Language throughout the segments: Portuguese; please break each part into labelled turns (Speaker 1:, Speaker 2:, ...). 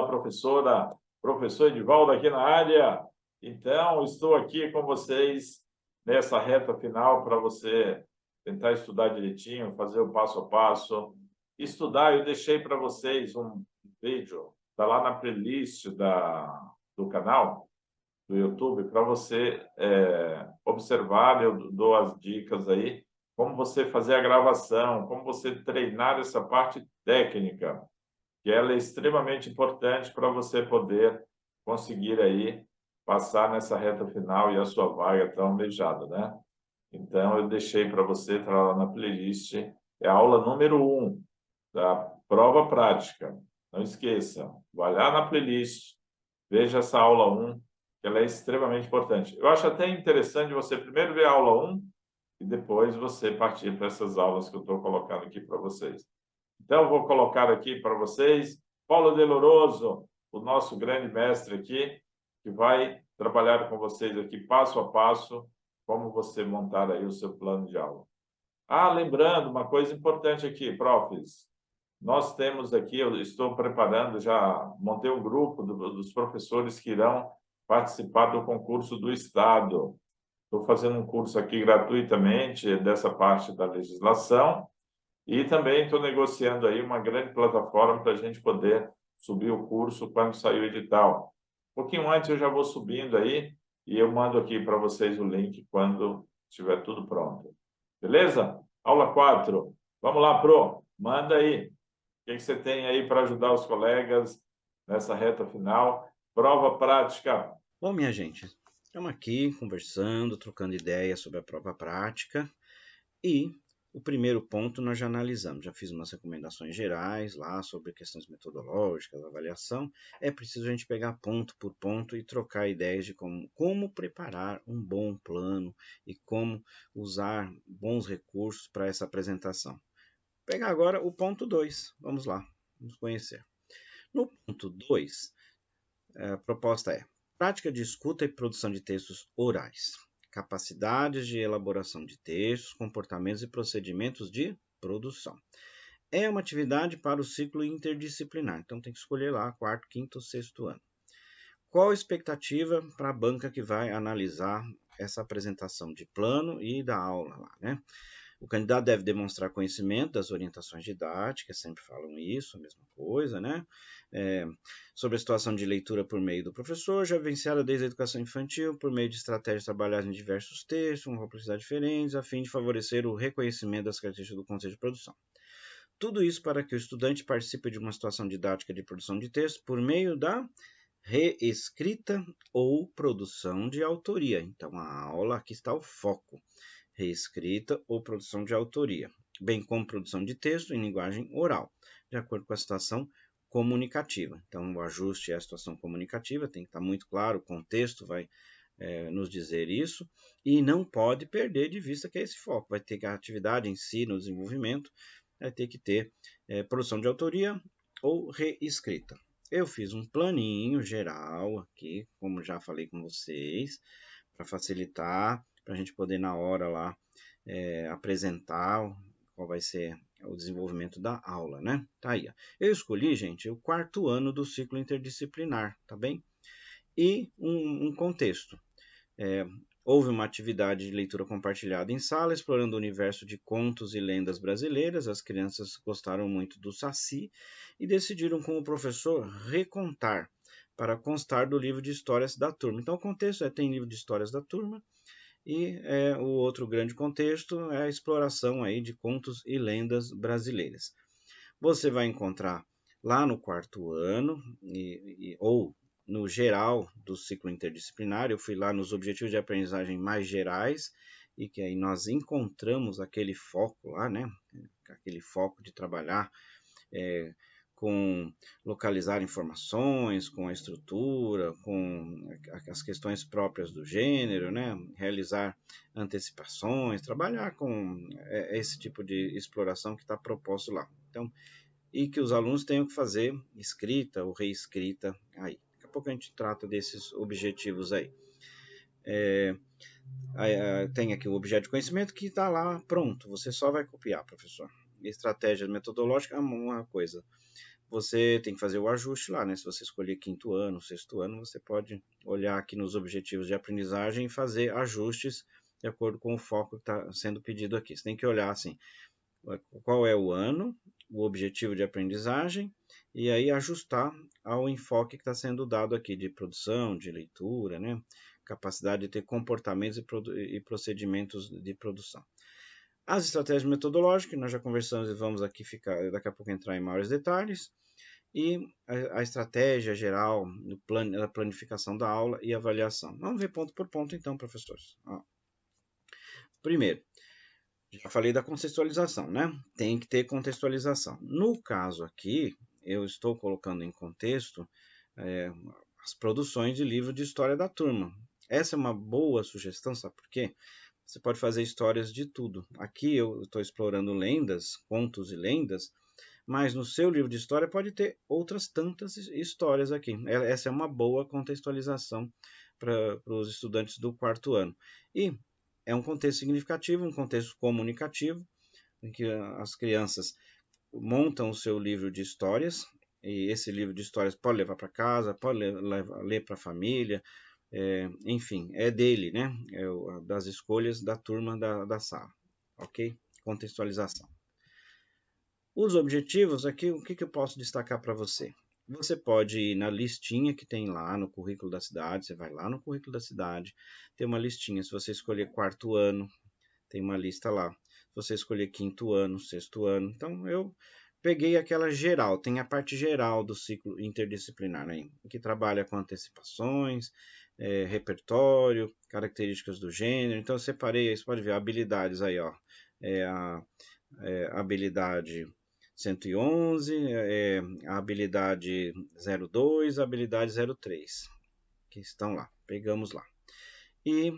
Speaker 1: Fala, professora. Professor Edivaldo aqui na área. Então, estou aqui com vocês nessa reta final para você tentar estudar direitinho, fazer o passo a passo. Estudar, eu deixei para vocês um vídeo, está lá na playlist do canal do YouTube, para você observar. Eu dou as dicas aí, como você fazer a gravação, como você treinar essa parte técnica, que ela é extremamente importante para você poder conseguir aí passar nessa reta final e a sua vaga tão almejada, né? Então, eu deixei para você, está lá na playlist, é a aula número 1 da prova prática. Não esqueça, vai lá na playlist, veja essa aula 1, que ela é extremamente importante. Eu acho até interessante você primeiro ver a aula 1 e depois você partir para essas aulas que eu estou colocando aqui para vocês. Então, vou colocar aqui para vocês Paulo Deloroso, o nosso grande mestre aqui, que vai trabalhar com vocês aqui passo a passo, como você montar aí o seu plano de aula. Lembrando, uma coisa importante aqui, profs, nós temos aqui, eu estou preparando, já montei um grupo dos professores que irão participar do concurso do Estado. Estou fazendo um curso aqui gratuitamente dessa parte da legislação, e também estou negociando aí uma grande plataforma para a gente poder subir o curso quando sair o edital. Um pouquinho antes eu já vou subindo aí e eu mando aqui para vocês o link quando estiver tudo pronto. Beleza? Aula 4. Vamos lá, Pro. Manda aí. O que você tem aí para ajudar os colegas nessa reta final? Prova prática.
Speaker 2: Bom, minha gente, estamos aqui conversando, trocando ideias sobre a prova prática e o primeiro ponto nós já analisamos, já fiz umas recomendações gerais lá sobre questões metodológicas, avaliação. É preciso a gente pegar ponto por ponto e trocar ideias de como preparar um bom plano e como usar bons recursos para essa apresentação. Vou pegar agora o ponto 2, vamos lá, vamos conhecer. No ponto 2, a proposta é prática de escuta e produção de textos orais, capacidades de elaboração de textos, comportamentos e procedimentos de produção. É uma atividade para o ciclo interdisciplinar, então tem que escolher lá quarto, quinto, sexto ano. Qual a expectativa para a banca que vai analisar essa apresentação de plano e da aula lá, né? O candidato deve demonstrar conhecimento das orientações didáticas, sempre falam isso, a mesma coisa, né? Sobre a situação de leitura por meio do professor, já vivenciada desde a educação infantil, por meio de estratégias trabalhadas em diversos textos, com complexidades diferentes, a fim de favorecer o reconhecimento das características do conceito de produção. Tudo isso para que o estudante participe de uma situação didática de produção de texto por meio da reescrita ou produção de autoria. Então, a aula, aqui está o foco. Reescrita ou produção de autoria, bem como produção de texto em linguagem oral, de acordo com a situação comunicativa. Então, o ajuste é a situação comunicativa, tem que estar muito claro, o contexto vai nos dizer isso, e não pode perder de vista que é esse foco. Vai ter que a atividade em si, no desenvolvimento, vai ter que ter produção de autoria ou reescrita. Eu fiz um planinho geral aqui, como já falei com vocês, para facilitar, para a gente poder na hora lá apresentar qual vai ser o desenvolvimento da aula, né? Tá aí, ó. Eu escolhi, gente, o quarto ano do ciclo interdisciplinar, tá bem? E um contexto. Houve uma atividade de leitura compartilhada em sala, explorando o universo de contos e lendas brasileiras. As crianças gostaram muito do Saci e decidiram com o professor recontar para constar do livro de histórias da turma. Então, o contexto tem livro de histórias da turma e o outro grande contexto é a exploração aí de contos e lendas brasileiras. Você vai encontrar lá no quarto ano ou no geral do ciclo interdisciplinar. Eu fui lá nos objetivos de aprendizagem mais gerais e que aí nós encontramos aquele foco lá, né? Aquele foco de trabalhar com localizar informações, com a estrutura, com as questões próprias do gênero, né? Realizar antecipações, trabalhar com esse tipo de exploração que está proposto lá. Então, e que os alunos tenham que fazer escrita ou reescrita aí. Daqui a pouco a gente trata desses objetivos aí. Tem aqui o objeto de conhecimento que está lá pronto, você só vai copiar, professor. Estratégia metodológica é uma coisa. você tem que fazer o ajuste lá, né? Se você escolher 5º ano, 6º ano, você pode olhar aqui nos objetivos de aprendizagem e fazer ajustes de acordo com o foco que está sendo pedido aqui. Você tem que olhar assim, qual é o ano, o objetivo de aprendizagem, e aí ajustar ao enfoque que está sendo dado aqui de produção, de leitura, né? Capacidade de ter comportamentos e procedimentos de produção. As estratégias metodológicas, nós já conversamos e vamos aqui daqui a pouco entrar em maiores detalhes, e a estratégia geral da planificação da aula e avaliação. Vamos ver ponto por ponto então, professores. Primeiro, já falei da contextualização, né? Tem que ter contextualização. No caso aqui, eu estou colocando em contexto as produções de livro de história da turma. Essa é uma boa sugestão, sabe por quê? Você pode fazer histórias de tudo. Aqui eu estou explorando lendas, contos e lendas, mas no seu livro de história pode ter outras tantas histórias aqui. Essa é uma boa contextualização para os estudantes do 4º ano. E é um contexto significativo, um contexto comunicativo, em que as crianças montam o seu livro de histórias, e esse livro de histórias pode levar para casa, pode ler para a família, enfim, é dele, né? É das escolhas da turma da sala, ok? Contextualização. Os objetivos aqui, o que eu posso destacar para você? Você pode ir na listinha que tem lá no currículo da cidade, você vai lá no currículo da cidade, tem uma listinha, se você escolher 4º ano, tem uma lista lá. Se você escolher 5º ano, 6º ano, então eu peguei aquela geral, tem a parte geral do ciclo interdisciplinar aí, que trabalha com antecipações, repertório, características do gênero, então eu separei, você pode ver habilidades aí, ó, a habilidade 111, a habilidade 02, a habilidade 03, que estão lá, pegamos lá. E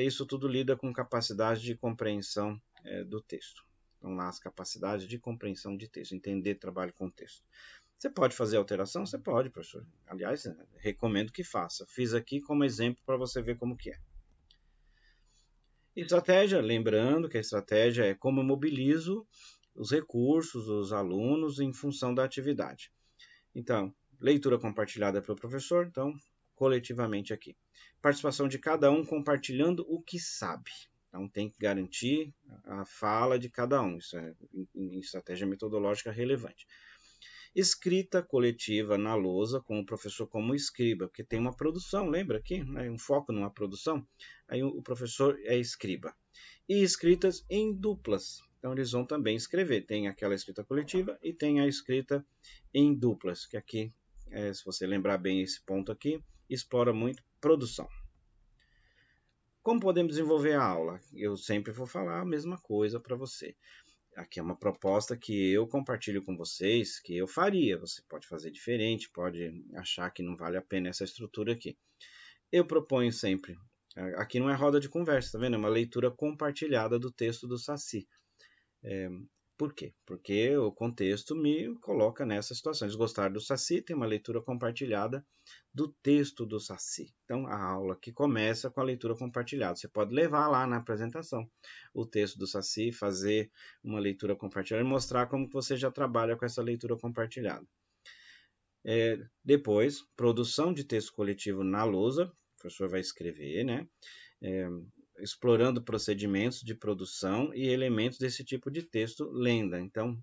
Speaker 2: isso tudo lida com capacidade de compreensão do texto. Então lá as capacidades de compreensão de texto, entender trabalho com texto. Você pode fazer alteração? Você pode, professor. Aliás, recomendo que faça. Fiz aqui como exemplo para você ver como que é. Estratégia, lembrando que a estratégia é como eu mobilizo os recursos, os alunos em função da atividade. Então, leitura compartilhada pelo professor, então, coletivamente aqui. Participação de cada um compartilhando o que sabe. Então, tem que garantir a fala de cada um. Isso é em estratégia metodológica relevante. Escrita coletiva na lousa, com o professor como escriba, porque tem uma produção, lembra aqui? Né? Um foco numa produção. Aí o professor é escriba. E escritas em duplas. Então, eles vão também escrever. Tem aquela escrita coletiva e tem a escrita em duplas, que aqui, se você lembrar bem esse ponto aqui, explora muito produção. Como podemos desenvolver a aula? Eu sempre vou falar a mesma coisa para você. Aqui é uma proposta que eu compartilho com vocês, que eu faria. Você pode fazer diferente, pode achar que não vale a pena essa estrutura aqui. Eu proponho sempre, aqui não é roda de conversa, tá vendo? É uma leitura compartilhada do texto do Saci. Por quê? Porque o contexto me coloca nessa situação. Eles gostaram do Saci, tem uma leitura compartilhada do texto do Saci. Então, a aula que começa com a leitura compartilhada. Você pode levar lá na apresentação o texto do Saci, fazer uma leitura compartilhada e mostrar como você já trabalha com essa leitura compartilhada. Depois, produção de texto coletivo na lousa. O professor vai escrever, né? Explorando procedimentos de produção e elementos desse tipo de texto lenda. Então,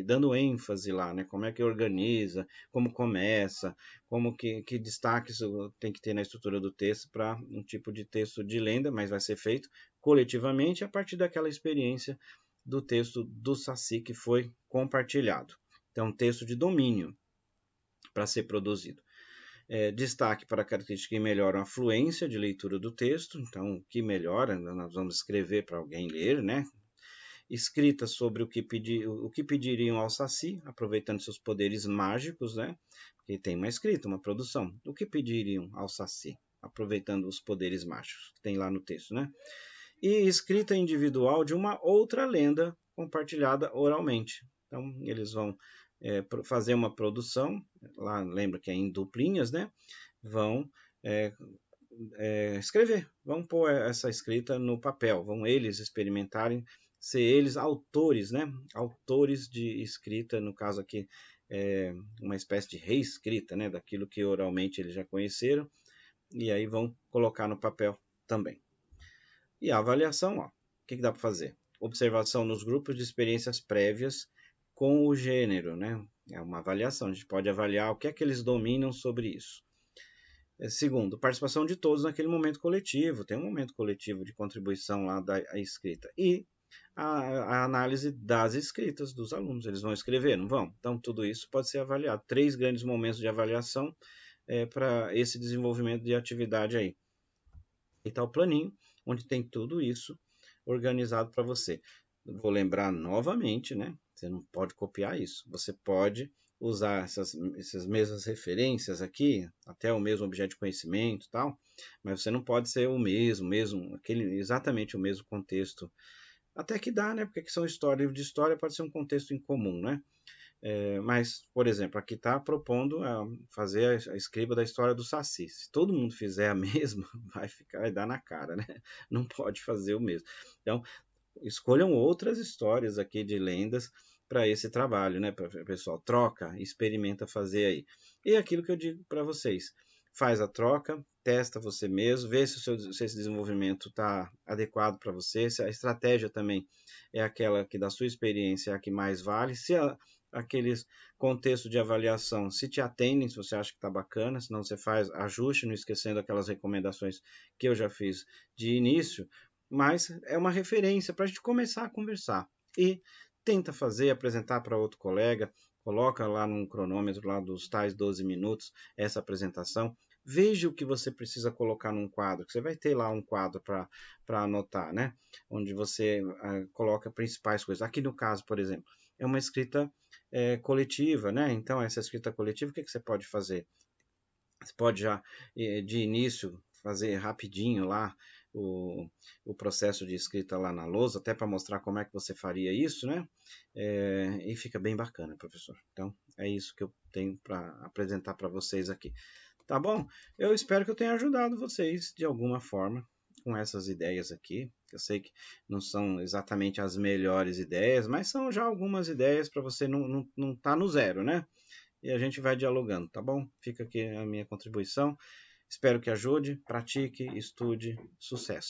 Speaker 2: dando ênfase lá, né? Como é que organiza, como começa, como que destaques tem que ter na estrutura do texto para um tipo de texto de lenda, mas vai ser feito coletivamente a partir daquela experiência do texto do Saci que foi compartilhado. Então, texto de domínio para ser produzido. Destaque para características que melhoram a fluência de leitura do texto. Então, o que melhora, nós vamos escrever para alguém ler, né? Escrita sobre o que pediriam ao Saci, aproveitando seus poderes mágicos, né? Porque tem uma escrita, uma produção. O que pediriam ao Saci, aproveitando os poderes mágicos que tem lá no texto, né? E escrita individual de uma outra lenda compartilhada oralmente. Então, eles vão fazer uma produção, lá lembra que é em duplinhas, né? Vão escrever, vão pôr essa escrita no papel, vão eles experimentarem, ser eles autores, né? Autores de escrita, no caso aqui uma espécie de reescrita, né, daquilo que oralmente eles já conheceram, e aí vão colocar no papel também. E a avaliação, ó, o que dá para fazer? Observação nos grupos de experiências prévias com o gênero, né? É uma avaliação, a gente pode avaliar o que é que eles dominam sobre isso. Segundo, participação de todos naquele momento coletivo, tem um momento coletivo de contribuição lá da escrita. E a análise das escritas dos alunos, eles vão escrever, não vão? Então, tudo isso pode ser avaliado. 3 grandes momentos de avaliação para esse desenvolvimento de atividade aí. E está o planinho, onde tem tudo isso organizado para você. Vou lembrar novamente, né? Você não pode copiar isso. Você pode usar essas mesmas referências aqui, até o mesmo objeto de conhecimento e tal, mas você não pode ser o mesmo, exatamente o mesmo contexto. Até que dá, né? Porque que são histórias de história, pode ser um contexto em comum, né? Mas, por exemplo, aqui está propondo fazer a escriba da história do Saci. Se todo mundo fizer a mesma, vai dar na cara, né? Não pode fazer o mesmo. Então, escolham outras histórias aqui de lendas para esse trabalho, né? Pessoal, troca, experimenta fazer aí. E aquilo que eu digo para vocês, faz a troca, testa você mesmo, vê se esse desenvolvimento está adequado para você, se a estratégia também é aquela que da sua experiência é a que mais vale, se aqueles contextos de avaliação se te atendem, se você acha que está bacana, senão você faz ajuste, não esquecendo aquelas recomendações que eu já fiz de início, mas é uma referência para a gente começar a conversar. E tenta fazer, apresentar para outro colega, coloca lá num cronômetro lá dos tais 12 minutos essa apresentação, veja o que você precisa colocar num quadro, que você vai ter lá um quadro para anotar, né? Onde você coloca principais coisas. Aqui no caso, por exemplo, é uma escrita coletiva, né? Então, essa escrita coletiva, o que você pode fazer? Você pode já, de início, fazer rapidinho lá o processo de escrita lá na lousa, até para mostrar como é que você faria isso, né? E fica bem bacana, professor. Então, é isso que eu tenho para apresentar para vocês aqui. Tá bom? Eu espero que eu tenha ajudado vocês de alguma forma com essas ideias aqui. Eu sei que não são exatamente as melhores ideias, mas são já algumas ideias para você não tá no zero, né? E a gente vai dialogando, tá bom? Fica aqui a minha contribuição. Espero que ajude, pratique, estude, sucesso!